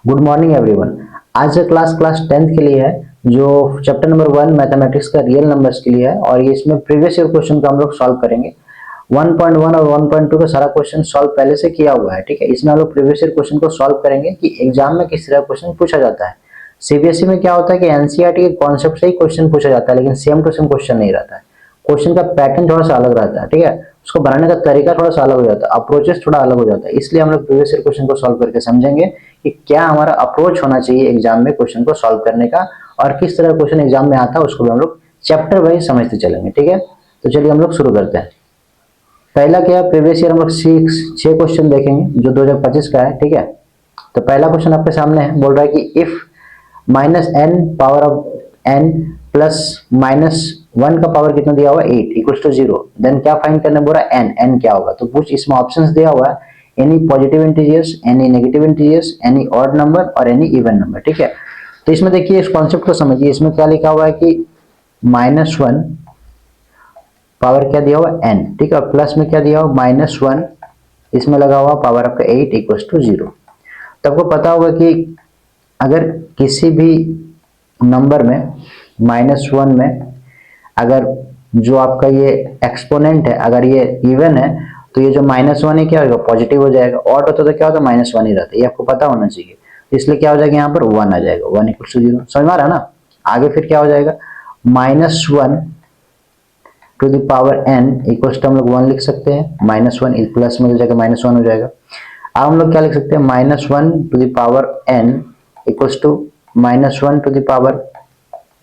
Good morning everyone. आज class 10th के लिए है, जो चैप्टर नंबर 1 मैथमेटिक्स का रियल नंबर्स के लिए है। और ये इसमें प्रीवियस ईयर क्वेश्चन को हम लोग सॉल्व करेंगे। 1.1 और 1.2 का सारा क्वेश्चन सॉल्व पहले से किया हुआ है, ठीक है। इसमें हम लोग प्रीवियस ईयर क्वेश्चन को सॉल्व करेंगे कि एग्जाम में किस तरह क्वेश्चन पूछा जाता है। सीबीएसई में क्या होता है कि एनसीईआरटी के कॉन्सेप्ट से ही क्वेश्चन पूछा जाता है, लेकिन सेम टू सेम क्वेश्चन नहीं रहता है। क्वेश्चन का पैटर्न थोड़ा सा अलग रहता है, ठीक है। उसको बनाने का तरीका थोड़ा सा अलग हो जाता है, अप्रोचेस थोड़ा अलग हो जाता है। इसलिए हम लोग प्रीवियस ईयर क्वेश्चन को सॉल्व करके समझेंगे कि क्या हमारा अप्रोच होना चाहिए एग्जाम में क्वेश्चन को सॉल्व करने का, और किस तरह क्वेश्चन एग्जाम में आता है उसको भी हम लोग चैप्टर वाइज समझते चलेंगे, ठीक है। तो चलिए हम लोग शुरू करते हैं। पहला क्या है, प्रीवियस ईयर हम लोग 6 क्वेश्चन देखेंगे जो 2025 का है, ठीक है। तो पहला क्वेश्चन आपके सामने है, बोल रहा है कि if minus N power of N plus minus 1 का पावर कितना दिया हुआ है 8 इक्वल्स टू 0, देन क्या फाइंड करना बोल रहा है एन क्या होगा। तो कुछ इसमें ऑप्शंस दिया हुआ है, any positive integers, any negative integers, any odd number और एनी इवन नंबर, ठीक है। तो इसमें देखिए इस कॉन्सेप्ट को समझिए। इसमें क्या लिखा हुआ है कि -1 पावर क्या दिया हुआ एन, ठीक है, और प्लस में क्या दिया हुआ -1, इसमें लगा हुआ पावर आपका 8 इक्वल्स टू 0। तो आपको पता होगा कि अगर किसी भी नंबर में -1 में अगर जो आपका ये एक्सपोनेंट है अगर ये इवन है, तो ये जो -1 है क्या होगा, पॉजिटिव हो जाएगा। ऑड होता तो क्या होता, -1 ही रहता है, ये आपको पता होना चाहिए। इसलिए क्या हो जाएगा, यहाँ पर 1 आ जाएगा, 1 इक्वल टू 0। समझ में आ रहा है ना। आगे फिर क्या हो जाएगा, -1 to the power n equals to हम लोग 1 लिख सकते हैं। -1 प्लस में हो जाएगा, -1 हो जाएगा। अब हम लोग क्या लिख सकते हैं, -1 to the power n equals to -1 to the power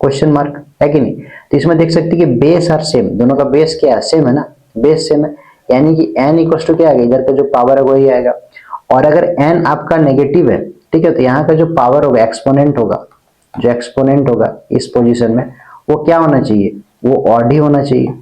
question mark, है कि नहीं। तो इसमें देख सकते हैं कि बेस आर सेम, दोनों का बेस क्या है, सेम है ना, बेस सेम है। यानी कि n इक्वल्स टू क्या आएगा, इधर का जो पावर है वही आएगा। और अगर n आपका नेगेटिव है, ठीक है, तो यहाँ का जो पावर होगा एक्सपोनेंट होगा, जो एक्सपोनेंट होगा इस पोजीशन में वो क्या होना चाहिए, वो ऑड ही होना चाहिए।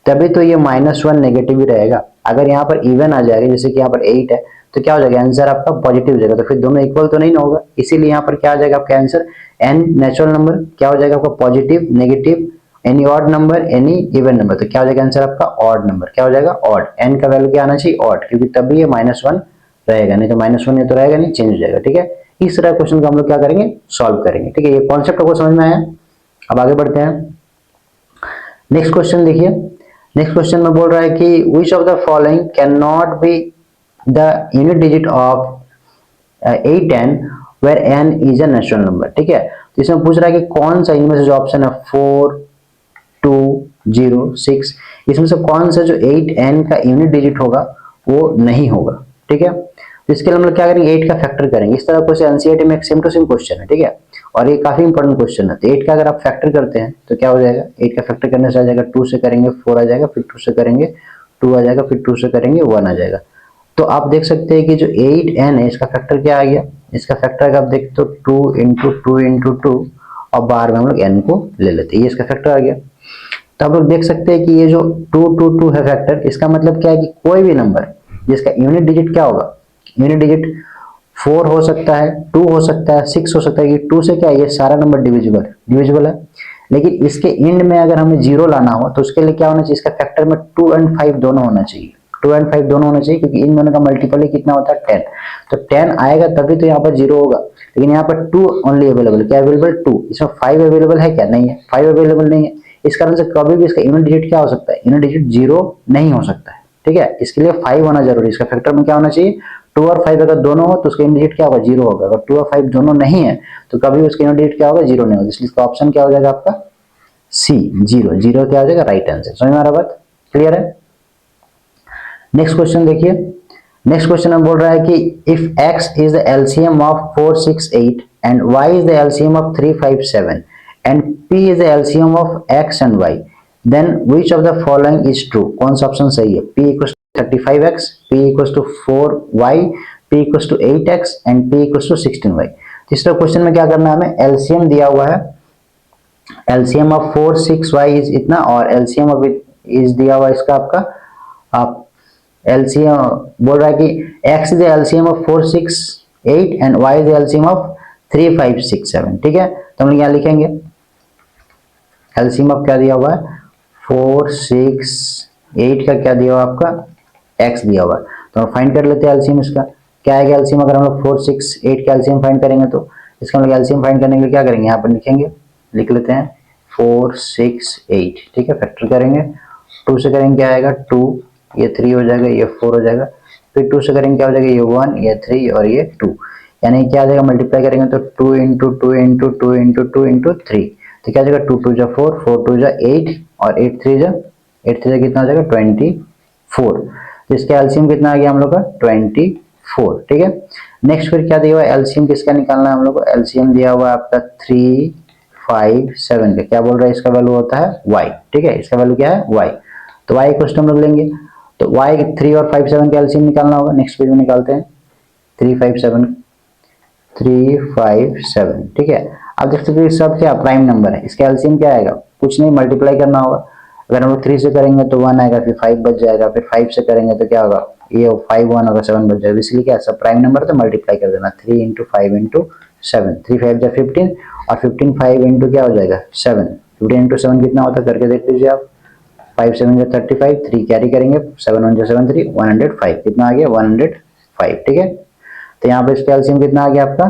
तभी तो ये -1 नेगेटिव ही रहेगा। अगर यहाँ पर इवन आ जाएगा, जैसे कि यहाँ पर 8 है, तो क्या हो जाएगा, आंसर आपका पॉजिटिव हो जाएगा। तो फिर दोनों इक्वल तो नहीं ना होगा, इसीलिए यहाँ पर क्या आ जाएगा आपका आंसर n नेचुरल नंबर क्या हो जाएगा आपका, positive, negative, any odd number, any even number. तो क्या हो जाएगा आंसर आपका ऑड नंबर, क्या हो जाएगा ऑड। n का वैल्यू क्या आना चाहिए, ऑड, क्योंकि तभी ये -1 रहेगा, नहीं तो -1 ये तो रहेगा नहीं, चेंज हो जाएगा, ठीक है। इस तरह क्वेश्चन को हम लोग क्या करेंगे, सॉल्व करेंगे, ठीक है। ये कॉन्सेप्ट आपको समझ में आया। अब आगे बढ़ते हैं। नेक्स्ट क्वेश्चन देखिए। नेक्स्ट क्वेश्चन में बोल रहा है कि which of the following cannot be the unit digit of 8n where n is a natural number, ठीक है। तो इसमें पूछ रहा है कि कौन सा इनमें से जो ऑप्शन है 4, 2, 0, 6, इसमें से कौन सा जो 8n का यूनिट डिजिट होगा वो नहीं होगा, ठीक है। तो इसके लिए हम लोग क्या करेंगे, 8 का फैक्टर करेंगे। इस तरह क्वेश्चन एनसीईआरटी में एक सेम टू सेम क्वेश्चन है, ठीक है, और ये काफी इंपॉर्टेंट क्वेश्चन है। तो 8 का अगर आप फैक्टर करते हैं तो क्या हो जाएगा, 8 का फैक्टर करने से आ जाएगा 2 से करेंगे 4 आ जाएगा, फिर 2 से करेंगे 2 आ जाएगा, फिर 2 से करेंगे 1 आ जाएगा। तो आप देख सकते हैं कि जो 8n है इसका फैक्टर क्या आ गया, इसका फैक्टर अगर आप देखते तो 2 इंटू 2 इंटू 2, और बाहर में हम लोग n को ले लेते हैं, ये इसका फैक्टर आ गया। तो आप लोग देख सकते हैं कि ये जो 2 2 2 है फैक्टर, इसका मतलब क्या है कि कोई भी नंबर जिसका यूनिट डिजिट क्या होगा, यूनिट डिजिट 4 हो सकता है, 2 हो सकता है, 6 हो सकता है। कि 2 से क्या है, ये सारा नंबर डिविजिबल है। लेकिन इसके एंड में अगर हमें 0 लाना हो तो उसके लिए क्या होना चाहिए, इसका फैक्टर में 2 और 5 दोनों होना चाहिए, 2 और 5 दोनों होना चाहिए, क्योंकि इन दोनों का मल्टीपल ही कितना होता है 10। तो 10 आएगा तभी तो यहाँ पर 0 होगा। लेकिन यहाँ पर 2 ओनली अवेलेबल, क्या अवेलेबल 2, इसमें 5 अवेलेबल है क्या, नहीं है, 5 अवेलेबल नहीं है। इस कारण से कभी भी इसका यूनिट डिजिट क्या हो सकता है, यूनिट डिजिट 0 नहीं हो सकता है, ठीक है। इसके लिए 5 होना जरूरी है, इसका फैक्टर में क्या होना चाहिए 2 और 5। अगर दोनों हो तो उसका यूनिट डिजिट क्या होगा, 0 होगा। अगर 2 और 5 दोनों नहीं है तो कभी उसका यूनिट डिजिट क्या होगा, 0 नहीं होगा। इसलिए इसका ऑप्शन क्या हो जाएगा आपका सी, 0 क्या हो जाएगा, राइट आंसर। समझ में आ रहा बात, क्लियर है। नेक्स्ट क्वेश्चन देखिए। नेक्स्ट क्वेश्चन में बोल रहा है कि if x is the LCM of 4, 6, 8 and y is the LCM of 3, 5, 7 and p is the LCM of x and y, then which of the following is true. कौन सा option सही है, p equals to 35x, p equals to 4y, p equals to 8x and p equals to 16y। तीसरा question में क्या करना है, हमें एलसीएम दिया हुआ है, एलसीएम ऑफ 4, 6y इज इतना, और एलसीएम ऑफ इज दिया हुआ इसका आपका आप एलसीएम बोल रहा है कि x is the LCM of 4, 6, 8 and y is the LCM of 3, 5, 6, 7, ठीक है। तो हम यहाँ लिखेंगे एलसीएम ऑफ क्या दिया हुआ है 4, 6, 8 का क्या दिया हुआ आपका x दिया हुआ है। तो हम फाइंड कर लेते हैं एलसीएम इसका, क्या है एलसीएम, अगर हम लोग 4 6 8 का एलसीएम फाइंड करेंगे तो इसका हम लोग एलसीएम फाइंड करने के लिए क्या करेंगे, यहाँ पर लिखेंगे, लिख लेते हैं 4 6 8, ठीक है, फैक्टर करेंगे, 2 से करेंगे क्या आएगा 2, ये 3 हो जाएगा, ये 4 हो जाएगा, फिर 2 से करेंगे क्या हो जाएगा, ये 1, ये 3 और ये 2, यानी क्या आ जाएगा, मल्टीप्लाई करेंगे तो 2 इंटू 2 इंटू 2 इंटू 2 इंटू 3, तो क्या आ जाएगा 2 2 जा 4, 4 2 जा 8 और 8 3 जा कितना आ जाएगा 24। तो इसका एलसीएम कितना आ गया हम लोग का 24, ठीक है। नेक्स्ट फिर क्या दिया हुआ है, एलसीएम किसका निकालना है हम लोग को, एलसीएम दिया हुआ है आपका 3 5 7 का, क्या बोल रहा है, इसका वैल्यू होता है y, ठीक है, इसका वैल्यू क्या है y, तो y क्वेश्चन हम लोग लेंगे, तो y 3 और 5 7 का एलसीएम निकालना होगा, नेक्स्ट पेज में निकालते हैं 3 5 7, ठीक है। आप देख सकते हैं सब क्या प्राइम नंबर है, इसका एलसीएम क्या आएगा, कुछ नहीं मल्टीप्लाई करना होगा, अगर हम लोग 3 से करेंगे तो 1 आएगा, फिर 5 बच जाएगा, फिर 5 से करेंगे तो क्या होगा, ये 5 1 होगा, 7 बच जाएगा, इसलिए क्या सब प्राइम नंबर तो मल्टीप्लाई कर देना, 3 इंटू 5 इंटू 7, 3 5 जा 15 और 15 5 इंटू क्या हो जाएगा 7, 15 इंटू 7 कितना होता है करके देख लीजिए आप, 5 7 जा 35, 3 कैरी करेंगे, 7 1 जा 7 3, 105, कितना आ गया 105, ठीक है। तो यहाँ पे इसका एलसीएम कितना आ गया आपका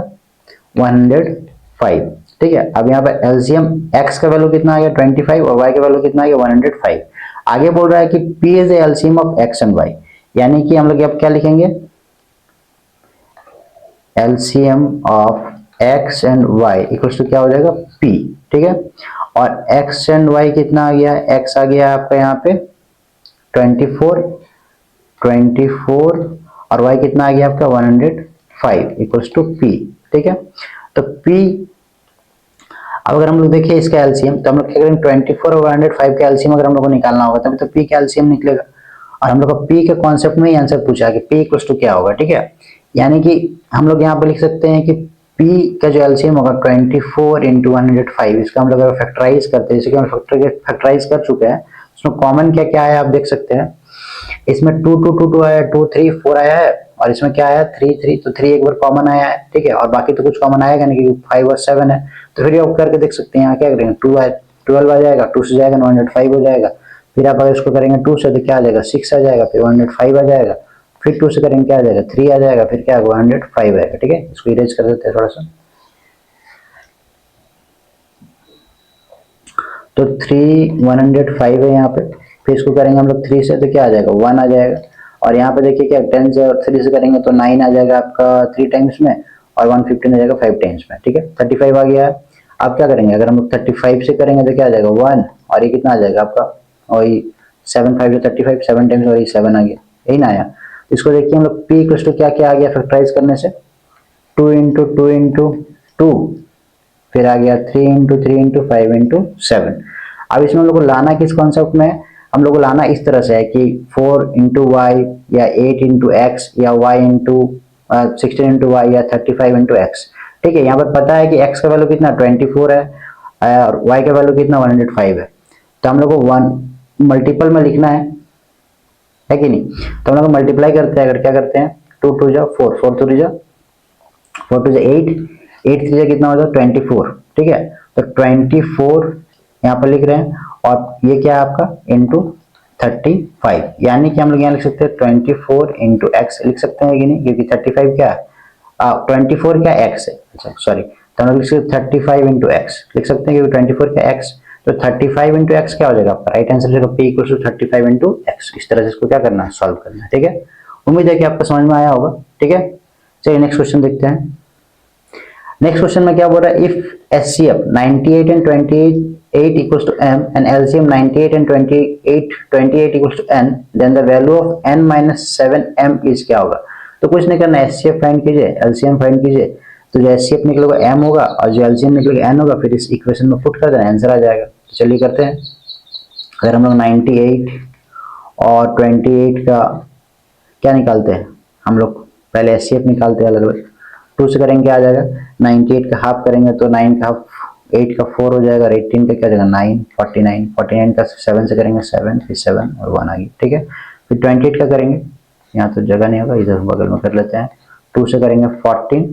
105, ठीक है। अब यहाँ पे एलसीएम x का वैल्यू कितना आ गया 25 और y का वैल्यू कितना आ गया 105। आगे बोल रहा है कि p is the LCM of x and y, यानी कि हम लोग अब क्या लिखेंगे, LCM of x and y equals to क्या हो जाएगा p, ठीक है। और x एंड y कितना आ गया, x आ गया आपका यहाँ पे 24 और y कितना आ गया आपका 105 इक्वल्स टू p, ठीक है। तो p, अब अगर हम लोग देखिए इसका एलसीएम, तो हम लोग क्या करेंगे 24 और 105 का एलसीएम अगर हम लोग को निकालना होगा तभी तो p का एलसीएम निकलेगा, और हम लोग का p के कॉन्सेप्ट में ही आंसर पूछा है कि p इक्वल्स टू क्या होगा, ठीक है। यानी कि हम लोग यहाँ पे लिख सकते हैं कि p का जो एलसीएम होगा 24 इंटू 105, इसका हम लोग अगर फैक्टराइज करते हैं, जैसे कि हम फैक्टराइज कर चुके हैं, उसमें कॉमन क्या क्या है आप देख सकते हैं, इसमें 2 2 2 2 आया है, 2 3 4 आया है, और इसमें क्या आया 3 3, तो 3 एक बार कॉमन आया है, ठीक है, और बाकी तो कुछ कॉमन आएगा नहीं क्योंकि 5 और 7 है, तो फिर आप करके देख सकते हैं यहाँ क्या करेंगे 12 आ जाएगा, 2 से जाएगा 105 हो जाएगा, फिर आप अगर इसको करेंगे 2 से तो क्या आ जाएगा 6 आ जाएगा, फिर 105 आ जाएगा, फिर 2 से करेंगे क्या आ जाएगा 3 आ जाएगा, फिर क्या होगा 105 आएगा, ठीक है। इसको इरेज कर देते हैं थोड़ा सा, तो 105 है यहाँ पे, फिर इसको करेंगे हम लोग 3 से तो क्या आ जाएगा 1 आ जाएगा, और यहाँ पे देखिए क्या 10 से और 3 से करेंगे तो 9 आ जाएगा आपका 3 टाइम्स में, और 115 आ जाएगा 5 टाइम्स में, ठीक है, 35 आ गया है। अब क्या करेंगे, अगर हम लोग 35 से करेंगे तो क्या आ जाएगा 1, और ये कितना आ जाएगा आपका, और 7 5 35, 7 टाइम्स और ये 7 आ गया, यही ना आया। इसको देखिए हम लोग p इक्वल टू क्या क्या आ गया फैक्टराइज करने से, 2 इंटू 2 इंटू 2, फिर आ गया 3 इंटू 3 इंटू 5 इंटू 7। अब इसमें हम लोग को लाना किस कॉन्सेप्ट में, हम लोग को लाना इस तरह से है कि 4 इंटू वाई या 8 इंटू एक्स या y इंटू 16 इंटू वाई या 35 इंटू एक्स, ठीक है। यहाँ पर पता है कि x का वैल्यू कितना 24 है और y का वैल्यू कितना 105 है, तो हम लोग को 1 मल्टीपल में लिखना है कि नहीं, तो हम लोग मल्टीप्लाई करते हैं, अगर क्या करते हैं 2 2 जा 4, 4 2 जा 8, 8 3 जा कितना हो जाएगा 24, ठीक है। तो 24 यहाँ पर लिख रहे हैं, और ये क्या है आपका इंटू 35, यानी कि हम लोग यहाँ लिख सकते हैं 24 इंटू एक्स लिख सकते हैं कि नहीं, क्योंकि 35 क्या है 24 क्या एक्स है, अच्छा सॉरी, तो हम लोग लिख सकते 35 इंटू एक्स लिख सकते हैं क्योंकि 24 का एक्स, तो 35 इंटू एक्स क्या हो जाएगा आपका राइट आंसर जाएगा p equal to 35 into x. इस तरह से इसको क्या करना है सॉल्व करना है, ठीक है। उम्मीद है कि आपको समझ में आया होगा, ठीक है। चलिए नेक्स्ट क्वेश्चन देखते हैं। नेक्स्ट क्वेश्चन में क्या बोल रहा है, if HCF 98 and 28 equals to m and LCM 98 and 28 equals to n, then the value of n minus 7m is क्या होगा। तो कुछ नहीं करना, HCF फाइंड कीजिए, LCM फाइंड कीजिए, तो जो HCF निकलेगा m होगा और जो LCM निकलेगा n होगा, फिर इस इक्वेशन में पुट कर देना आंसर आ जाएगा। तो चलिए करते हैं, अगर हम लोग 98 और 28 का क्या निकालते हैं, हम लोग पहले HCF निकालते हैं अलग अलग, 2 से करेंगे क्या आ जाएगा 98 का हाफ करेंगे तो 9 का हाफ 8 का 4 हो जाएगा, और 18 का क्या जाएगा 9, 49 का 7 से करेंगे 7, फिर 7 और 1 आ गई, ठीक है। फिर 28 का करेंगे, यहाँ तो जगह नहीं होगा, इधर बगल में कर लेते हैं, 2 से करेंगे 14,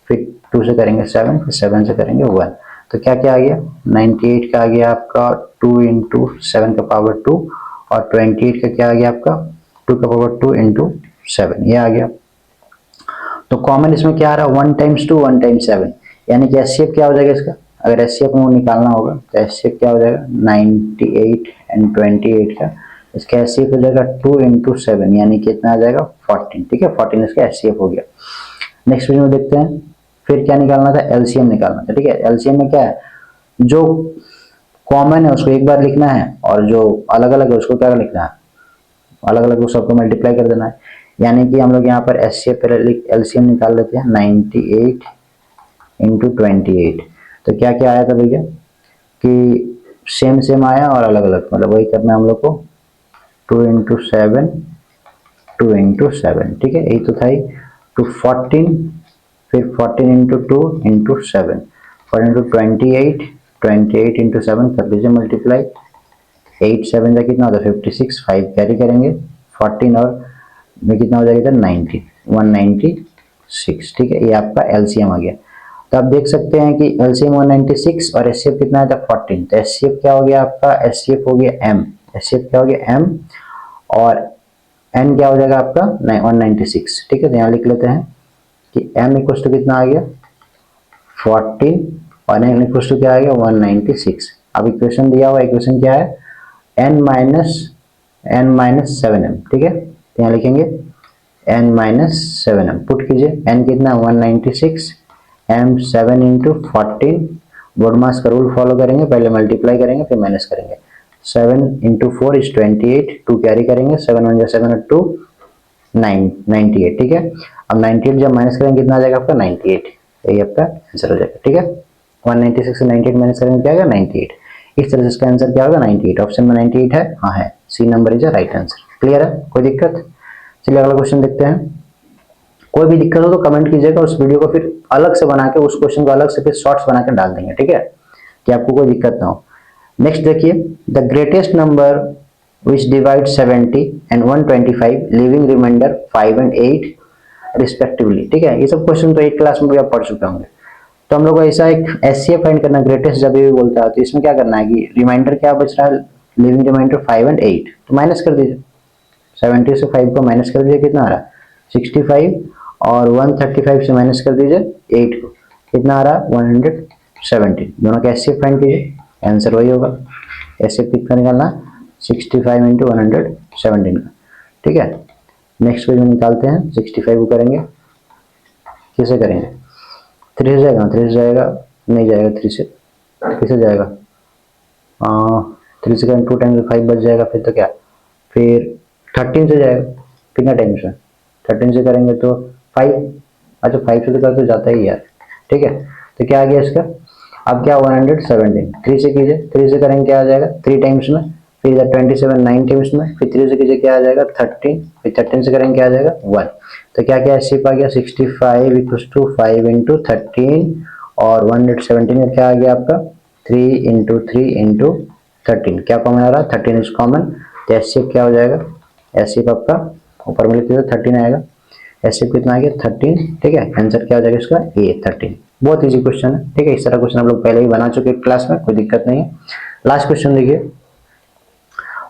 फिर 2 से करेंगे 7, फिर 7 से करेंगे 1, तो क्या क्या आ गया 98 का आ गया आपका 2 इंटू 7 का पावर 2, और 28 का क्या आ गया आपका 2 का पावर 2 इंटू 7, ये आ गया। तो कॉमन इसमें क्या आ रहा है 1 टाइम्स 2 1 टाइम्स 7, यानी कि एचसीएफ क्या हो जाएगा इसका, अगर एचसीएफ को निकालना होगा तो एचसीएफ क्या हो जाएगा 98 एंड 28 का, इसका एचसीएफ हो जाएगा 2 इंटू 7 यानी कितना आ जाएगा 14, ठीक है 14 इसका एचसीएफ हो गया। नेक्स्ट वीडियो में देखते हैं फिर क्या निकालना था, एलसीएम निकालना था, ठीक है। एलसीएम में क्या है, जो कॉमन है उसको एक बार लिखना है और जो अलग अलग है उसको क्या लिखना है, अलग अलग को सबको मल्टीप्लाई कर देना है। यानी कि हम लोग यहाँ पर एलसीएम निकाल लेते हैं 98 इंटू 28, तो क्या क्या आया था भैया कि सेम सेम आया और अलग अलग, मतलब वही करना है हम लोग को 2 इंटू 7 2 इंटू 7, ठीक है यही तो था ही। टू 14 फिर 14 इंटू 2 इंटू 7 4 इंटू 28 28 इंटू 7 कर लीजिए मल्टीप्लाई, 8 7 का कितना होता है 56, 5 कैरी करेंगे 14 और में कितना हो जाएगा 90 196, ठीक है ये आपका एलसीएम आ गया। तो आप देख सकते हैं कि एलसीएम 196 और एचसीएफ कितना है 14, तो एचसीएफ क्या हो गया आपका, एचसीएफ हो गया m, एचसीएफ क्या हो गया m और n क्या हो जाएगा आपका 196, ठीक है। तो यहाँ लिख लेते हैं कि m इक्वल टू कितना आ गया 14 और n इक्वल टू क्या आ गया 196। अब इक्वेशन दिया हुआ इक्वेशन क्या है n माइनस 7m, ठीक है। तो यहाँ लिखेंगे n माइनस 7m, पुट कीजिए n कितना 196 m 7 इंटू 14, बोडमास का रूल फॉलो करेंगे, पहले मल्टीप्लाई करेंगे फिर माइनस करेंगे, 7 इंटू 4 इज 28, 2 कैरी करेंगे 7 1 जा 7 और 2 98, ठीक है। अब 98 जब माइनस करेंगे कितना आ जाएगा आपका 98, यही आपका आंसर हो जाएगा, ठीक है। 196 से 98 माइनस करेंगे क्या आएगा 98, इस तरह से इसका आंसर क्या होगा 98, ऑप्शन में 98 है, हाँ है, C number is right answer. Clear है, कोई दिक्कत? चलिए अगला क्वेश्चन देखते हैं। कोई भी दिक्कत हो तो कमेंट कीजिएगा, उस वीडियो को फिर अलग से बना के उस क्वेश्चन को अलग से फिर शॉर्ट्स बना के डाल देंगे, ठीक है, कि आपको कोई दिक्कत ना हो। नेक्स्ट देखिए, the greatest number which divide 70 and 125 leaving remainder 5 and 8 respectively, ठीक है। ये सब क्वेश्चन तो 8 क्लास में भी आप पढ़ चुके होंगे। तो हम लोग को ऐसा एक एचसीएफ फाइंड करना, ग्रेटेस्ट जब भी बोलता है तो इसमें क्या करना है कि रिमाइंडर क्या बच रहा है, लिविंग रिमाइंडर 5 एंड 8, तो माइनस कर दीजिए 70 से 5 को माइनस कर दीजिए, कितना आ रहा है 65 और 135 से माइनस कर दीजिए 8 को, कितना आ रहा है 117, दोनों का एचसीएफ फाइंड कीजिए, आंसर वही होगा। एचसीएफ कितना निकालना 65 इंटू 117 का, ठीक है। नेक्स्ट पेज में निकालते हैं, 65 को करेंगे, किसे करेंगे 3 से जाएगा, 3 से जाएगा नहीं जाएगा, 3 से किसे जाएगा 3 से करेंगे 2 टाइम्स 5 बच जाएगा, फिर तो क्या फिर 13 से जाएगा, कितना टाइम्स है 13 से करेंगे तो 5, अच्छा 5 से तो कर तो जाता ही यार, ठीक है। तो क्या आ गया इसका, अब क्या 117, 3 से कीजिए, 3 से करेंगे क्या आ जाएगा 3 टाइम्स में, फिर 27 9 टाइम्स में, फिर 3 से कीजिए क्या आ जाएगा 13, फिर 13 से करेंगे क्या आ जाएगा 1, तो क्या क्या एचसीएफ आ गया 65 इक्वल टू 5 इंटू 13 और 117 का क्या आ गया आपका 3 इंटू 3 इंटू 13, क्या कॉमन आ रहा है 13 इज कॉमन, तो एचसीएफ क्या हो जाएगा, एचसीएफ आपका ऊपर में लिख दीजिए 13 आएगा, एचसीएफ कितना आ गया 13, ठीक है। आंसर क्या हो जाएगा इसका ए 13, बहुत इजी क्वेश्चन है, ठीक है। इस तरह क्वेश्चन हम लोग पहले ही बना चुके क्लास में, कोई दिक्कत नहीं है। लास्ट क्वेश्चन देखिए,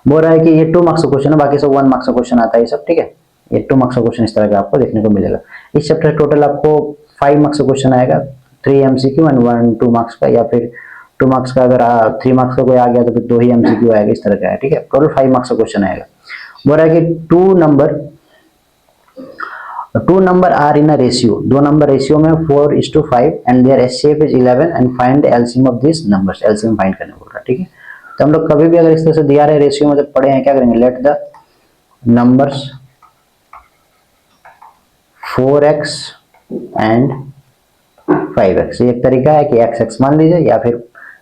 बोल रहा है कि ये 2 मार्क्स का क्वेश्चन है, बाकी सब 1 मार्क्स का क्वेश्चन आता है ये सब, ठीक है। ये 2 मार्क्स का क्वेश्चन इस तरह का आपको देखने को मिलेगा। इस चैप्टर टोटल आपको 5 मार्क्स का क्वेश्चन आएगा, 3 एमसीक्यू एंड 1 2 मार्क्स का, या फिर 2 मार्क्स का अगर 3 मार्क्स का कोई आ गया तो फिर 2 ही एमसीक्यू आएगा, इस तरह का है, ठीक है। टोटल 5 मार्क्स का क्वेश्चन आएगा। बोल रहा है कि 2 number are in a ratio, 2 number ratio में 4:5 and their HCF is 11 and find the LCM of this numbers, LCM find करने बोल रहा है, ठीक है। तो हम लोग कभी भी अगर इस तरह से दिया रहे रेशियो में, तो पढ़े हैं क्या करेंगे, let the numbers 4x and 5x, ये एक तरीका है कि x मान लीजिए, या फिर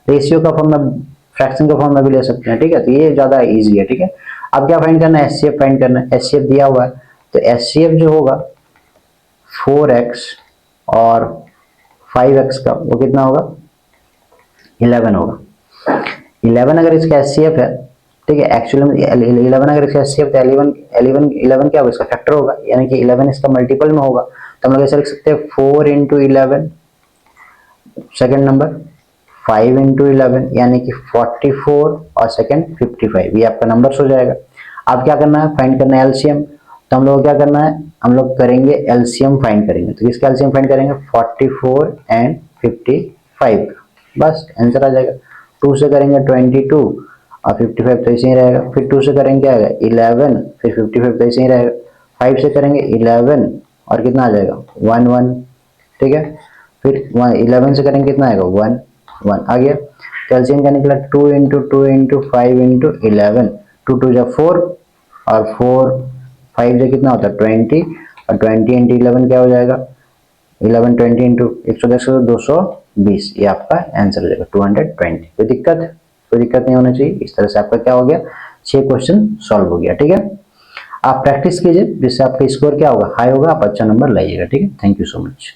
रेशियो का फॉर्म में फ्रैक्शन का फॉर्म में भी ले सकते हैं, ठीक है। तो ये ज्यादा इजी है, ठीक है। अब क्या फाइंड करना है, एचसीएफ फाइंड करना है, एचसीएफ दिया हुआ है, तो एचसीएफ जो होगा 4x और 5x का वो कितना होगा 11 होगा। 11 अगर इसका एचसीएफ है, ठीक है, एक्चुअली में 11 अगर इसका एचसीएफ है, 11 क्या होगा इसका फैक्टर होगा, यानी कि 11 इसका मल्टीपल में होगा, तो हम लोग ऐसा लिख सकते हैं 4 इंटू 11, सेकेंड नंबर 5 इंटू 11 यानी कि 44 और सेकेंड 55, ये आपका नंबर हो जाएगा। अब क्या करना है, फाइंड करना है एलसीएम, तो हम लोग क्या करना है हम लोग करेंगे एलसीएम फाइंड करेंगे। तो किसका एलसीएम फाइंड करेंगे? 44 एंड 55 का, बस आंसर आ जाएगा। 2 से करेंगे 22 और 55 तो ऐसे ही रहेगा। फिर 2 से करेंगे क्या आएगा? 11, फिर 55 तो ऐसे ही रहेगा। 5 से करेंगे 11 और कितना आ जाएगा? 1 1, ठीक है। फिर 11 से करेंगे कितना आएगा? 1 1 आ गया। कैल्शियम का निकला 2 इंटू 2 इंटू 5 इंटू 11, 2 2 जा 4 और 4 5 से कितना होता है? 20 और 20 इंटू 11 क्या हो जाएगा? 11 20 इंटू 110 तो 220, ये आपका आंसर हो जाएगा 220। कोई दिक्कत? कोई दिक्कत नहीं होना चाहिए। इस तरह से आपका क्या हो गया? 6 क्वेश्चन सॉल्व हो गया, ठीक है। आप प्रैक्टिस कीजिए जिससे आपका स्कोर क्या होगा? हाई होगा, आप अच्छा नंबर लाइएगा, ठीक है। Thank you so much.